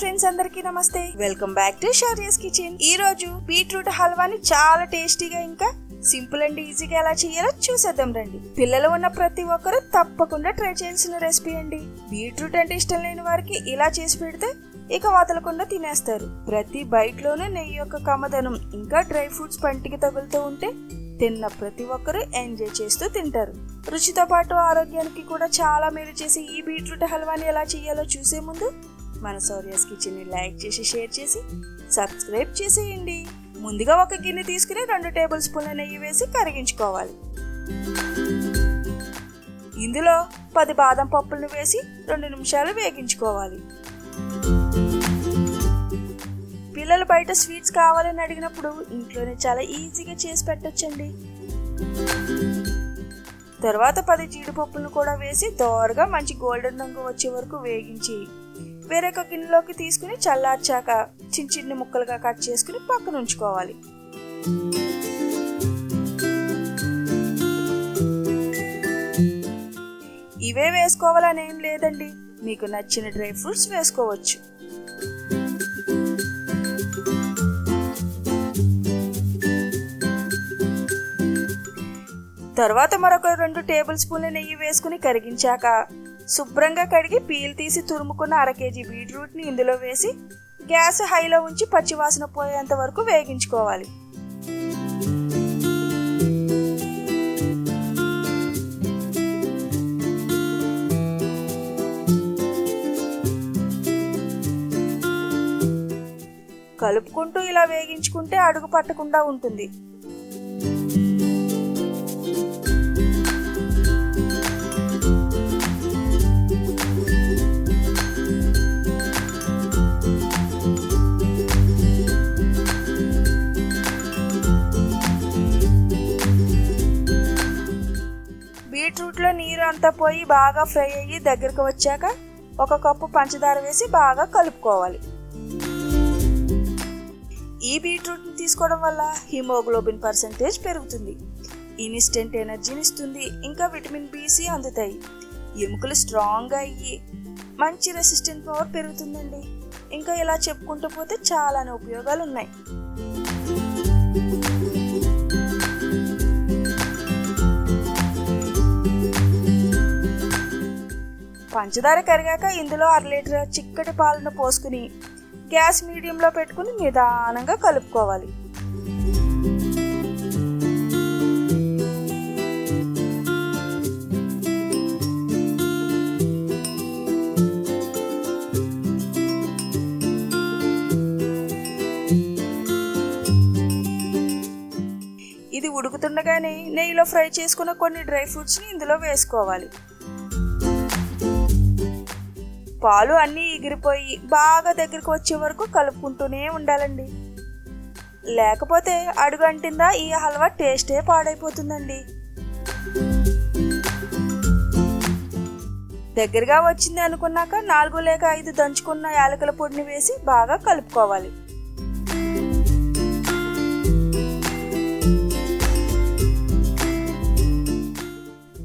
Friends, అందరికీ నమస్తే. Welcome back to Shaurya's kitchen. ఈ రోజు బీట్రూట్ హల్వాని చాలా టేస్టీగా ఇంకా సింపుల్ అండ్ ఈజీగా ఎలా చేయాలో చూసేద్దాం రండి. పిల్లలు ఉన్న ప్రతి ఒక్కరు తప్పకుండా ట్రై చేయాల్సిన రెసిపీ అండి. బీట్రూట్ అంటే ఇష్టం లేని వారికి ఇలా చేసి పెడితే ఇక వదలకుండా తినేస్తారు. ప్రతి బైట్ లోనూ నెయ్యి యొక్క కమ్మదనం ఇంకా డ్రై ఫ్రూట్స్ పంటికి తగులుతూ ఉంటే తిన్న ప్రతి ఒక్కరు ఎంజాయ్ చేస్తూ తింటారు. రుచితో పాటు ఆరోగ్యానికి కూడా చాలా మేలు చేసి ఈ బీట్రూట్ హల్వాని ఎలా చేయాలో చూసే ముందు మన శౌర్యస్ కిచెన్ ని లైక్ చేసి షేర్ చేసి సబ్స్క్రైబ్ చేసేయండి. ముందుగా ఒక గిన్నె తీసుకుని 2 టేబుల్ స్పూన్ల నెయ్యి వేసి కరిగించుకోవాలి. ఇందులో 10 బాదం పప్పులను వేసి 2 నిమిషాలు వేగించుకోవాలి. పిల్లలు బయట స్వీట్స్ కావాలని అడిగినప్పుడు ఇంట్లోనే చాలా ఈజీగా చేసి పెట్టొచ్చండి. తర్వాత 10 జీడిపప్పులను కూడా వేసి దోరగా మంచి గోల్డెన్ రంగు వచ్చే వరకు వేగించి వేరొక గిన్నెలోకి తీసుకుని చల్లార్చాక చిన్న ముక్కలుగా కట్ చేసుకుని పక్కన ఉంచుకోవాలి. ఇవే వేసుకోవాలని ఏం లేదండి, మీకు నచ్చిన డ్రై ఫ్రూట్స్ వేసుకోవచ్చు. తర్వాత మరొక 2 టేబుల్ స్పూన్ల నెయ్యి వేసుకుని కరిగించాక శుభ్రంగా కడిగి పీల్ తీసి తురుముకున్న 1/2 కేజీ బీట్రూట్ ని ఇందులో వేసి గ్యాస్ హైలో ఉంచి పచ్చివాసన పోయేంత వరకు వేగించుకోవాలి. కలుపుకుంటూ ఇలా వేగించుకుంటే అడుగు పట్టకుండా ఉంటుంది. బీట్రూట్ లో నీరు అంతా పోయి బాగా ఫ్రై అయ్యి దగ్గరకు వచ్చాక 1 కప్పు పంచదార వేసి బాగా కలుపుకోవాలి. ఈ బీట్రూట్ ని తీసుకోవడం వల్ల హిమోగ్లోబిన్ పర్సెంటేజ్ పెరుగుతుంది, ఇన్స్టెంట్ ఎనర్జీని ఇస్తుంది, ఇంకా విటమిన్ B/C అందుతాయి. ఎముకలు స్ట్రాంగ్ గా అయ్యి మంచి రెసిస్టెంట్ పవర్ పెరుగుతుందండి. ఇంకా ఇలా చెప్పుకుంటూ పోతే చాలానే ఉపయోగాలు ఉన్నాయి. పంచదార కరిగాక ఇందులో 1/2 లీటర్ చిక్కటి పాలను పోసుకుని గ్యాస్ మీడియంలో పెట్టుకుని నిదానంగా కలుపుకోవాలి. ఇది ఉడుకుతుండగానే నెయ్యిలో ఫ్రై చేసుకున్న కొన్ని డ్రై ఫ్రూట్స్ ని ఇందులో వేసుకోవాలి. పాలు అన్నీ ఎగిరిపోయి బాగా దగ్గరకు వచ్చే వరకు కలుపుకుంటూనే ఉండాలండి. లేకపోతే అడుగు అంటిందా ఈ హల్వా టేస్టే పాడైపోతుందండి. దగ్గరగా వచ్చింది అనుకున్నాక 4 లేక 5 దంచుకున్న యాలకుల పొడిని వేసి బాగా కలుపుకోవాలి.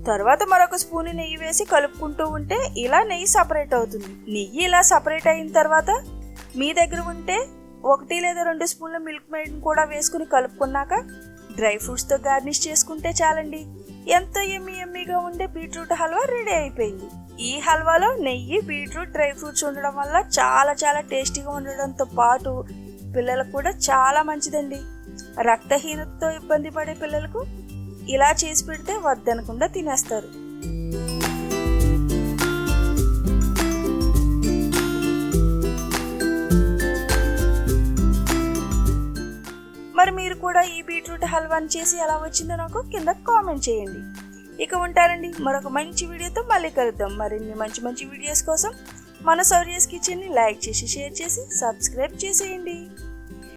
తర్వాత మరొక స్పూన్ నెయ్యి వేసి కలుపుకుంటూ ఉంటే ఇలా నెయ్యి సపరేట్ అవుతుంది. నెయ్యి ఇలా సపరేట్ అయిన తర్వాత మీ దగ్గర ఉంటే 1 లేదా 2 స్పూన్ల మిల్క్ మేడ్ కూడా వేసుకుని కలుపుకున్నాక డ్రై ఫ్రూట్స్ తో గార్నిష్ చేసుకుంటే చాలండి. ఎంతో యమ్మీగా ఉండే బీట్రూట్ హల్వా రెడీ అయిపోయింది. ఈ హల్వాలో నెయ్యి, బీట్రూట్, డ్రై ఫ్రూట్స్ ఉండడం వల్ల చాలా టేస్టీగా ఉండడంతో పాటు పిల్లలకు కూడా చాలా మంచిదండి. రక్తహీనతతో ఇబ్బంది పడే పిల్లలకు ఇలా చేసి పెడితే వద్దనకుండా తినేస్తారు. మరి మీరు కూడా ఈ బీట్రూట్ హల్వాని చేసి ఎలా వచ్చిందో నాకు కింద కామెంట్ చేయండి. ఇక ఉంటారండి, మరొక మంచి వీడియోతో మళ్ళీ కలుద్దాం. మరిన్ని మంచి వీడియోస్ కోసం మన శౌర్యస్ కిచెన్ ని లైక్ చేసి షేర్ చేసి సబ్స్క్రైబ్ చేసేయండి.